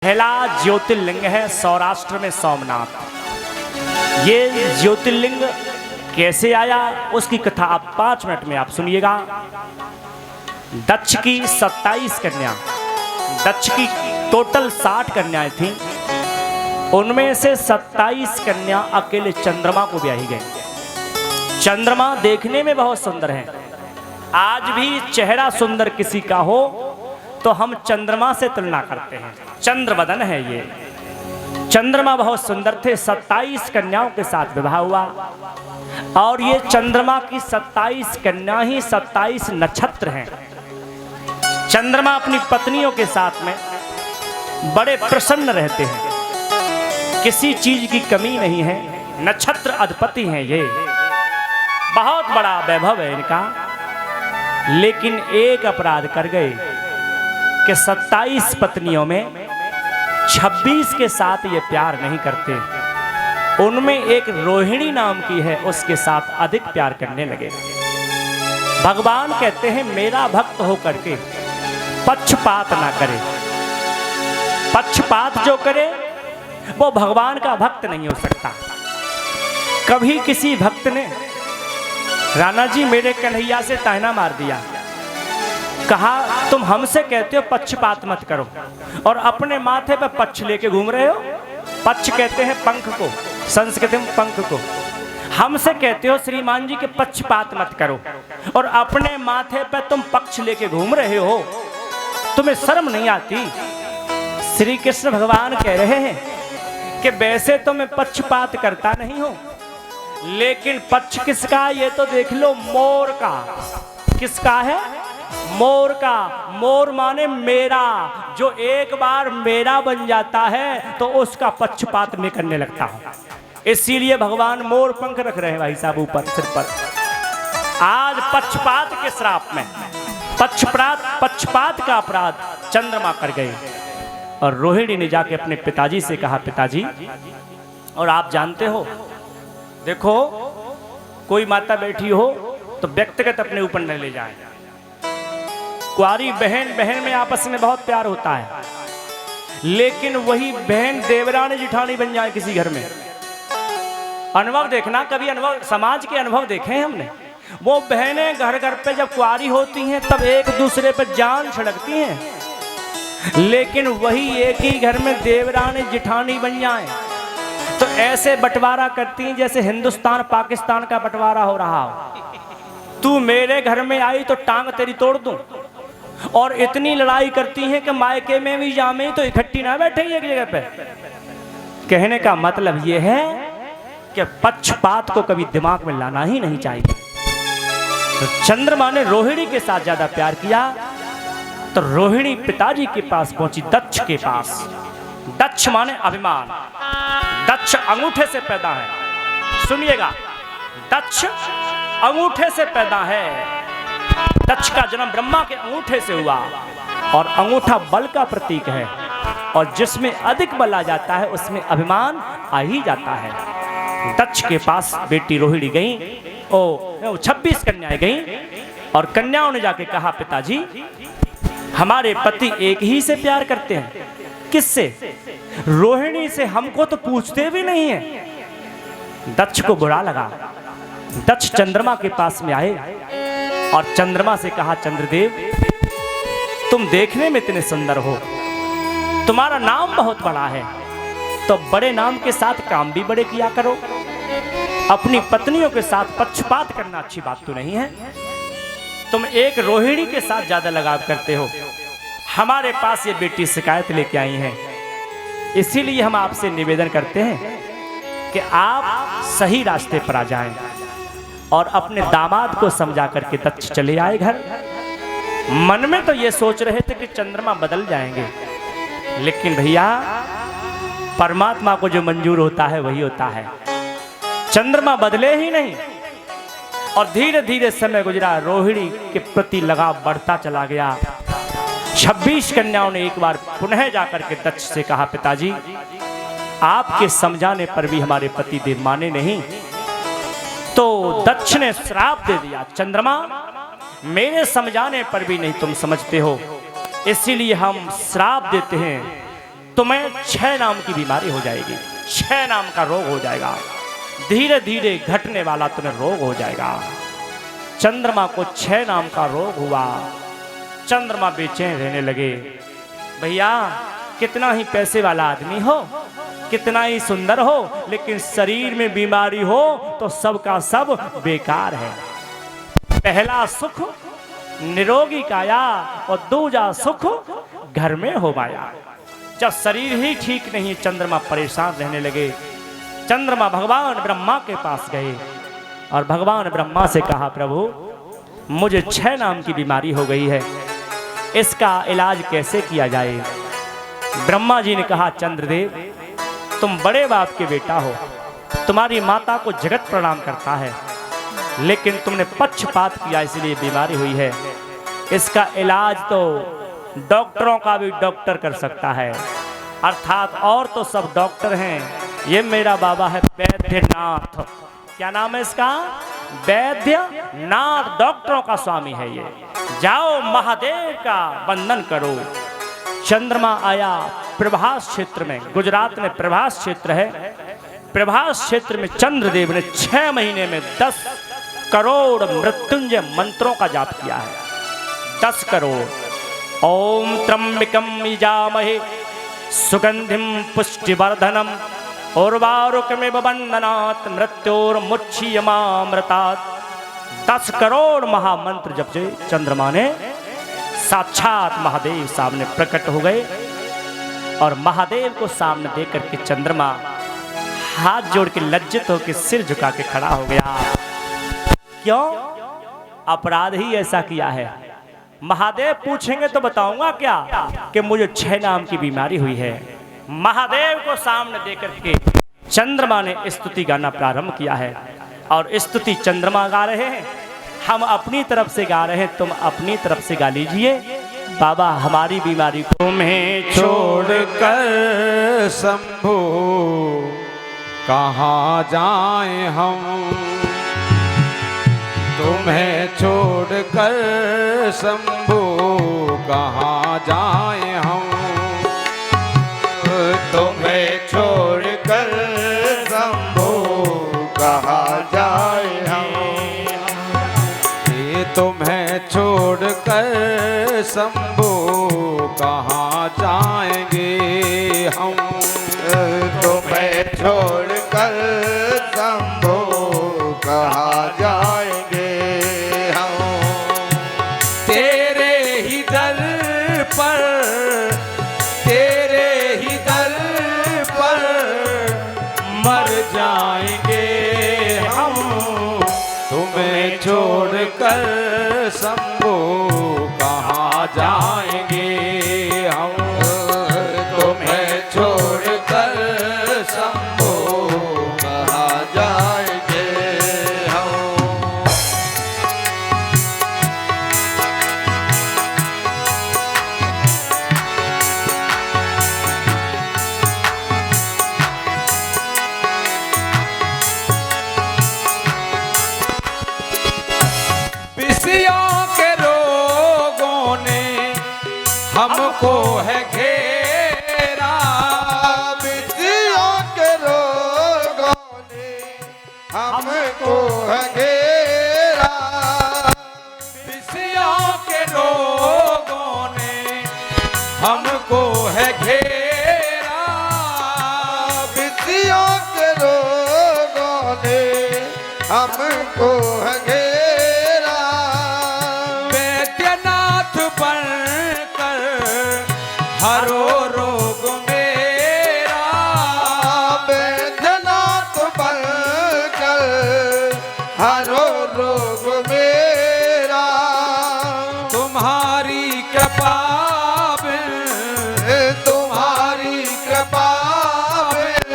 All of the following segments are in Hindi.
पहला ज्योतिर्लिंग है सौराष्ट्र में सोमनाथ। ये ज्योतिर्लिंग कैसे आया उसकी कथा आप 5 मिनट में आप सुनिएगा। दक्ष की 27 कन्या, दक्ष की टोटल 60 कन्याएं थीं, उनमें से 27 कन्या अकेले चंद्रमा को ब्याही गई। चंद्रमा देखने में बहुत सुंदर है। आज भी चेहरा सुंदर किसी का हो तो हम चंद्रमा से तुलना करते हैं, चंद्र बदन है ये। चंद्रमा बहुत सुंदर थे। 27 कन्याओं के साथ विवाह हुआ और ये चंद्रमा की 27 कन्या ही 27 नक्षत्र हैं। चंद्रमा अपनी पत्नियों के साथ में बड़े प्रसन्न रहते हैं, किसी चीज की कमी नहीं है। नक्षत्र अधिपति हैं ये, बहुत बड़ा वैभव है इनका। लेकिन एक अपराध कर गए कि 27 पत्नियों में 26 के साथ ये प्यार नहीं करते। उनमें एक रोहिणी नाम की है, उसके साथ अधिक प्यार करने लगे। भगवान कहते हैं मेरा भक्त होकर के पक्षपात ना करे। पक्षपात जो करे वो भगवान का भक्त नहीं हो सकता। कभी किसी भक्त ने राणा जी मेरे कन्हैया से ताना मार दिया, कहा तुम हमसे कहते हो पक्षपात मत करो और अपने माथे पर पक्ष लेके घूम रहे हो। पक्ष कहते हैं पंख को, संस्कृत में पंख को। हमसे कहते हो श्रीमान जी के पक्षपात मत करो और अपने माथे पर तुम पक्ष लेके घूम रहे हो, तुम्हें शर्म नहीं आती? श्री कृष्ण भगवान कह रहे हैं कि वैसे तो मैं पक्षपात करता नहीं हूं, लेकिन पक्ष किसका ये तो देख लो। मोर का। किसका है? मोर का। मोर माने मेरा। जो एक बार मेरा बन जाता है तो उसका पक्षपात मैं करने लगता हूं। इसीलिए भगवान मोर पंख रख रहे हैं भाई साहब ऊपर सिर पर। आज पक्षपात के श्राप में पक्षपात का अपराध चंद्रमा कर गए और रोहिणी ने जाके अपने पिताजी से कहा, पिताजी और आप जानते हो, देखो कोई माता बैठी हो तो व्यक्तिगत अपने ऊपर न ले जाए। कुआरी बहन बहन में आपस में बहुत प्यार होता है, लेकिन वही बहन देवरानी जिठानी बन जाए किसी घर में। अनुभव देखना, कभी अनुभव समाज के अनुभव देखे हैं हमने। वो बहनें घर घर पे जब कुआरी होती हैं तब एक दूसरे पर जान छिड़कती हैं, लेकिन वही एक ही घर में देवरानी जिठानी बन जाए तो ऐसे बंटवारा करती हैं जैसे हिंदुस्तान पाकिस्तान का बंटवारा हो रहा हो। तू मेरे घर में आई तो टांग तेरी तोड़ दूं। और इतनी लड़ाई करती हैं कि मायके में भी जामे तो इकट्ठी ना बैठे एक जगह पे। कहने का मतलब यह है कि पक्षपात को कभी दिमाग में लाना ही नहीं चाहिए। तो चंद्रमा ने रोहिणी के साथ ज्यादा प्यार किया तो रोहिणी पिताजी के पास पहुंची, दक्ष के पास। दक्ष माने अभिमान। दक्ष अंगूठे से पैदा है, सुनिएगा, दक्ष अंगूठे से पैदा है। दक्ष का जन्म ब्रह्मा के अंगूठे से हुआ और अंगूठा बल का प्रतीक है और जिसमें अधिक बल आ जाता है उसमें अभिमान आ ही जाता है। दक्ष के पास बेटी रोहिणी गई, 26 कन्याएं गई और कन्याओं ने जाके कहा, पिताजी हमारे पति एक ही से प्यार करते हैं। किससे? रोहिणी से। हमको तो पूछते भी नहीं है। दक्ष को बुरा लगा। दक्ष चंद्रमा के पास में आए और चंद्रमा से कहा, चंद्रदेव तुम देखने में इतने सुंदर हो, तुम्हारा नाम बहुत बड़ा है, तो बड़े नाम के साथ काम भी बड़े किया करो। अपनी पत्नियों के साथ पक्षपात करना अच्छी बात तो नहीं है। तुम एक रोहिणी के साथ ज्यादा लगाव करते हो। हमारे पास ये बेटी शिकायत लेके आई है, इसीलिए हम आपसे निवेदन करते हैं कि आप सही रास्ते पर आ जाएं और अपने दामाद को समझा करके दक्ष चले आए घर। मन में तो ये सोच रहे थे कि चंद्रमा बदल जाएंगे, लेकिन भैया परमात्मा को जो मंजूर होता है वही होता है। चंद्रमा बदले ही नहीं और धीरे धीरे समय गुजरा। रोहिणी के प्रति लगाव बढ़ता चला गया। 26 कन्याओं ने एक बार पुनः जाकर के दक्ष से कहा, पिताजी आपके समझाने पर भी हमारे पति देव माने नहीं। तो दक्ष ने श्राप दे दिया, चंद्रमा मेरे समझाने पर भी नहीं तुम समझते हो, इसीलिए हम श्राप देते हैं तुम्हें क्षय नाम की बीमारी हो जाएगी, क्षय नाम का रोग हो जाएगा, धीरे धीरे घटने वाला तुम्हें रोग हो जाएगा। चंद्रमा को क्षय नाम का रोग हुआ। चंद्रमा बेचैन रहने लगे। भैया कितना ही पैसे वाला आदमी हो, कितना ही सुंदर हो, लेकिन शरीर में बीमारी हो तो सबका सब बेकार है। पहला सुख निरोगी काया और दूजा सुख घर में हो माया। जब शरीर ही ठीक नहीं, चंद्रमा परेशान रहने लगे। चंद्रमा भगवान ब्रह्मा के पास गए और भगवान ब्रह्मा से कहा, प्रभु मुझे क्षय नाम की बीमारी हो गई है, इसका इलाज कैसे किया जाए। ब्रह्मा जी ने कहा, चंद्रदेव तुम बड़े बाप के बेटा हो, तुम्हारी माता को जगत प्रणाम करता है, लेकिन तुमने पक्षपात किया इसलिए बीमारी हुई है। इसका इलाज तो डॉक्टरों का भी डॉक्टर कर सकता है, अर्थात और तो सब डॉक्टर हैं, ये मेरा बाबा है वैद्यनाथ। क्या नाम है इसका? वैद्यनाथ, डॉक्टरों का स्वामी है ये। जाओ महादेव का वंदन करो। चंद्रमा आया प्रभास क्षेत्र में, गुजरात में प्रभास क्षेत्र है। प्रभास क्षेत्र में चंद्रदेव ने 6 महीने में 10 करोड़ मृत्युंजय मंत्रों का जाप किया है। 10 करोड़। ओम त्र्यंबकं यजामहे सुगंधिम पुष्टिवर्धनम उर्वारुकमिव बंधनात् मृत्योर्मुच्यमामृतात्। 10 करोड़ महामंत्र जब से चंद्रमा ने, साक्षात महादेव सामने प्रकट हो गए और महादेव को सामने देख करके चंद्रमा हाथ जोड़ के लज्जित होकर सिर झुका के खड़ा हो गया। क्यों? अपराध ही ऐसा किया है। महादेव पूछेंगे तो बताऊंगा क्या कि मुझे क्षय नाम की बीमारी हुई है। महादेव को सामने देकर के चंद्रमा ने स्तुति गाना प्रारंभ किया है और स्तुति चंद्रमा गा रहे हैं, हम अपनी तरफ से गा रहे हैं, तुम अपनी तरफ से गा लीजिए। बाबा हमारी बीमारी को तुम्हें छोड़कर शंभो कहाँ जाएं हम, तुम्हें छोड़कर शंभो कहाँ जाएं हम, तुम्हें छोड़कर शंभो कहाँ जाएं हम, ये तुम्हें छोड़कर शंभो कहाँ जाएंगे हम, तुम्हें छोड़कर शंभो कहाँ जाएंगे हम। तेरे ही दर पर, तेरे ही दर पर मर जाएंगे हम, तुम्हें छोड़कर शंभो कहाँ जाएंगे हम, तुम्हें छोड़कर शंभो कहाँ जाएंगे हम। विषयों के रोगों ने हमको है घेरा, विषयों के रोगों ने हमको है घेरा, विषयों के रोगों ने हमको है घेरा, विषयों के रोगों ने हमको है घेरा, वैद्यनाथ बनकर हरो रोग मेरा, वैद्यनाथ बनकर हरो रोग मेरा, तुम्हारी कृपा बिन, तुम्हारी कृपा बिन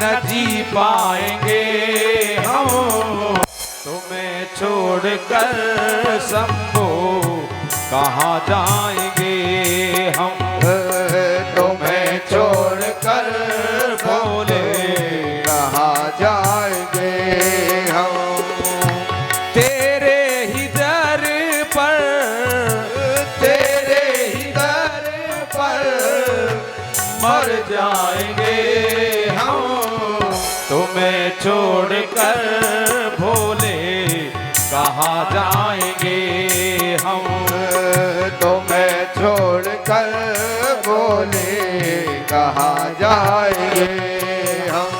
न जी पाएंगे हम, तुम्हें छोड़कर शंभो कहाँ जाएंगे हम, तुम्हें छोड़कर बोले कहाँ जाएंगे हम। तेरे ही दर पर, तेरे ही दर पर मर जाएंगे हम, तुम्हें छोड़कर भोले कहाँ जाएंगे हम। तुम्हें छोड़कर बोले कहाँ जाएंगे हम।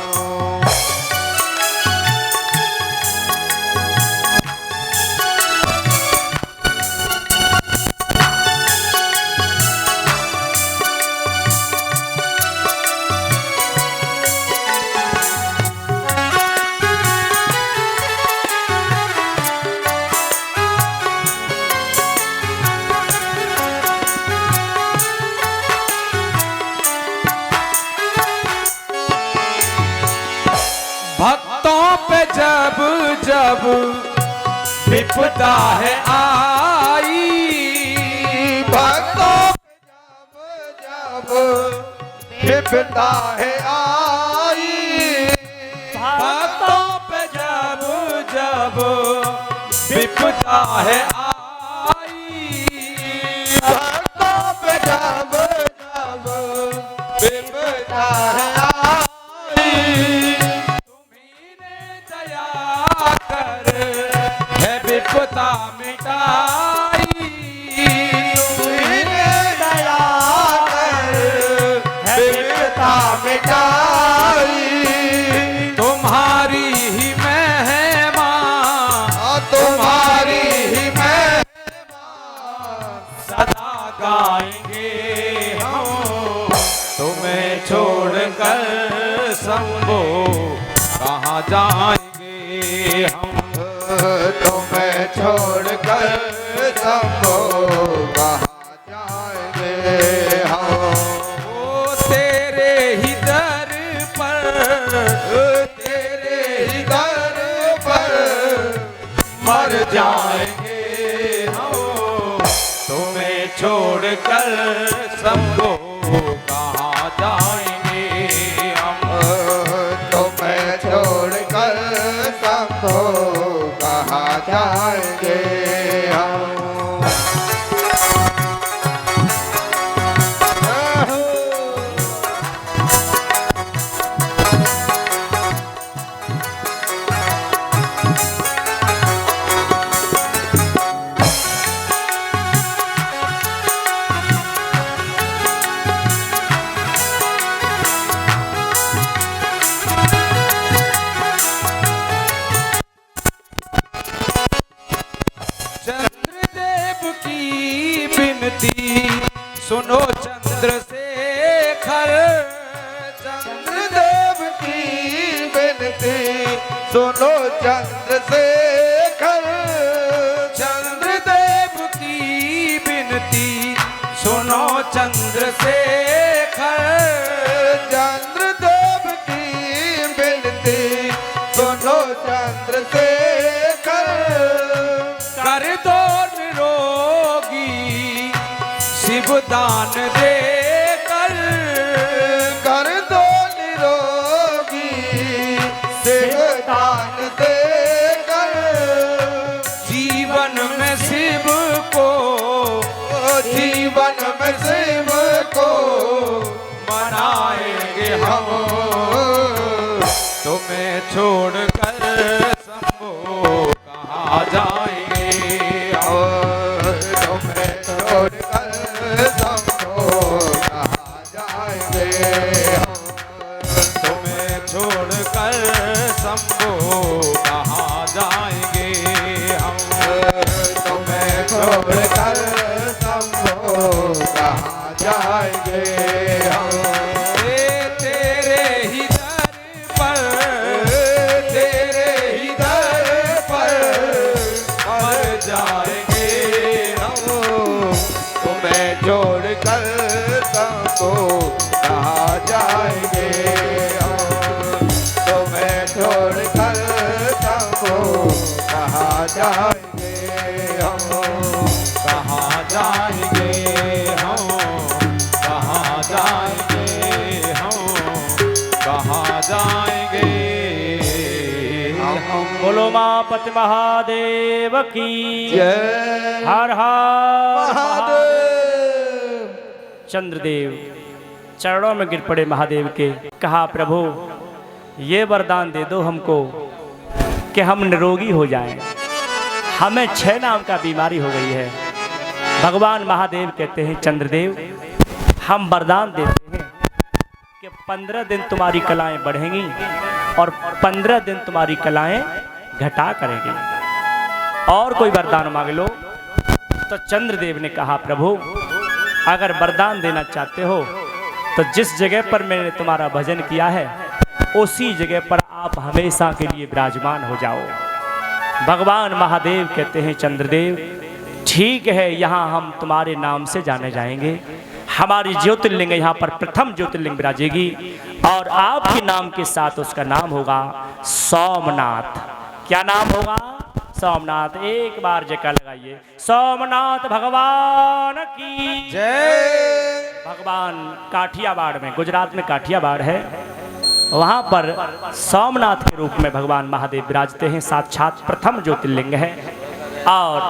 भक्तों पे जब जब विपदा है आई, भक्तों पे जब विपदा है आई, भक्तों पे जब जब विपदा है आई, भक्तों पे जब जब विपदा है आई, है विपदा मिटाई, दया कर है विपदा मिटाई। तुम्हारी ही महिमा, तुम्हारी ही महिमा सदा गाएंगे हम, तुम्हें छोड़कर शंभो कहाँ जाएंगे हम। तुम्हें छोड़कर शंभो कहाँ जाएंगे हम। ओ तेरे ही दर पर, तेरे ही दर पर मर जाएंगे हम, तुम्हें छोड़कर शंभो कहाँ जाएंगे हम। तुम्हें छोड़कर शंभो कहाँ जाएंगे हम। चंद्रदेव की विनती सुनो चंद्रशेखर, चंद्रदेव की विनती सुनो चंद्रशेखर, चंद्रदेव की विनती सुनो चंद्रशेखर, चंद्रदेव की विनती सुनो चंद्रशेखर। कर दो निरोगी शिवदान देकर, कर दो निरोगी शिवदान देकर। जीवन में शिव को, जीवन में शिव को मनाएंगे हम, तुम्हें छोड़कर शंभो कहाँ जाएंगे हम। तुम्हें छोड़कर शंभो कहाँ जाएंगे हम। तुम्हें छोड़कर शंभो कहाँ जाएंगे हम। तुम्हें छोड़कर शंभो कहाँ जाएंगे हम। तेरे ही दर पर, तेरे ही दर पर मर जाएंगे हम, तुम्हें छोड़कर शंभो कहाँ जाएंगे हम। तुम्हें छोड़कर शंभो कहाँ जाएंगे हम। कहाँ जाएंगे हम, कहाँ जाएंगे हम, कहाँ जाएंगे हम। बोलो मापति महादेव की जय हर हर महादेव। चंद्रदेव चरणों में गिर पड़े महादेव के। कहा प्रभु ये वरदान दे दो हमको कि हम निरोगी हो जाएं, हमें 6 नाम का बीमारी हो गई है। भगवान महादेव कहते हैं चंद्रदेव हम वरदान देते हैं कि 15 दिन तुम्हारी कलाएं बढ़ेंगी और 15 दिन तुम्हारी कलाएं घटा करेंगी। और कोई वरदान मांग लो। तो चंद्रदेव ने कहा प्रभु अगर वरदान देना चाहते हो तो जिस जगह पर मैंने तुम्हारा भजन किया है उसी जगह पर आप हमेशा के लिए विराजमान हो जाओ। भगवान महादेव कहते हैं चंद्रदेव ठीक है, यहाँ हम तुम्हारे नाम से जाने जाएंगे। हमारी ज्योतिर्लिंग यहाँ पर प्रथम ज्योतिर्लिंग विराजेगी और आपके नाम के साथ उसका नाम होगा सोमनाथ। क्या नाम होगा? सोमनाथ। एक बार जयकार लगाइए, सोमनाथ भगवान की जय। भगवान काठियावाड़ में, गुजरात में काठियावाड़ है, वहाँ पर सोमनाथ के रूप में भगवान महादेव विराजते हैं। साक्षात प्रथम ज्योतिर्लिंग है। और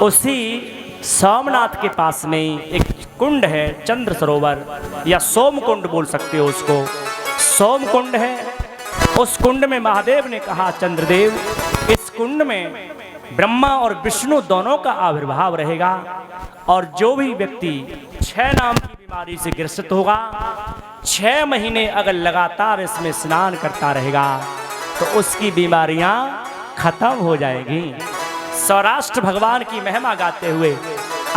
उसी सोमनाथ के पास में एक कुंड है, चंद्र सरोवर या सोम कुंड बोल सकते हो उसको। सोम कुंड है। उस कुंड में महादेव ने कहा चंद्रदेव इस कुंड में ब्रह्मा और विष्णु दोनों का आविर्भाव रहेगा और जो भी व्यक्ति 6 नाम की बीमारी से ग्रसित होगा 6 महीने अगर लगातार इसमें स्नान करता रहेगा तो उसकी बीमारियां खत्म हो जाएगी। सौराष्ट्र भगवान की महिमा गाते हुए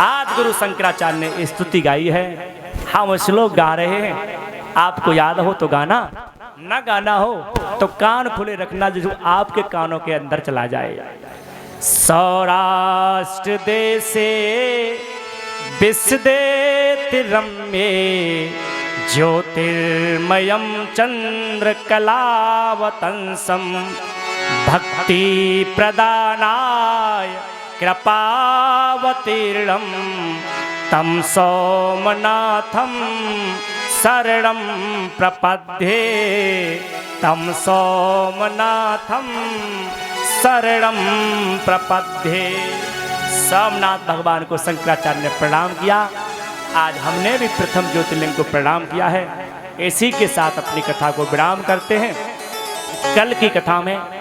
आज गुरु शंकराचार्य ने स्तुति गाई है। हम श्लोक गा रहे हैं, आपको याद हो तो गाना, न गाना हो तो कान खुले रखना जो आपके कानों के अंदर चला जाए। सौराष्ट्र देशे विसदेतिरम्ये ज्योतिर्मयं चंद्र कलावतंसं भक्ति प्रदानाय कृपावतीर्णं तं सोमनाथं शरणं प्रपद्ये। तं सोमनाथं शरणं प्रपद्ये। सोमनाथ भगवान को शंकराचार्य ने प्रणाम किया। आज हमने भी प्रथम ज्योतिर्लिंग को प्रणाम किया है। इसी के साथ अपनी कथा को विराम करते हैं। कल की कथा में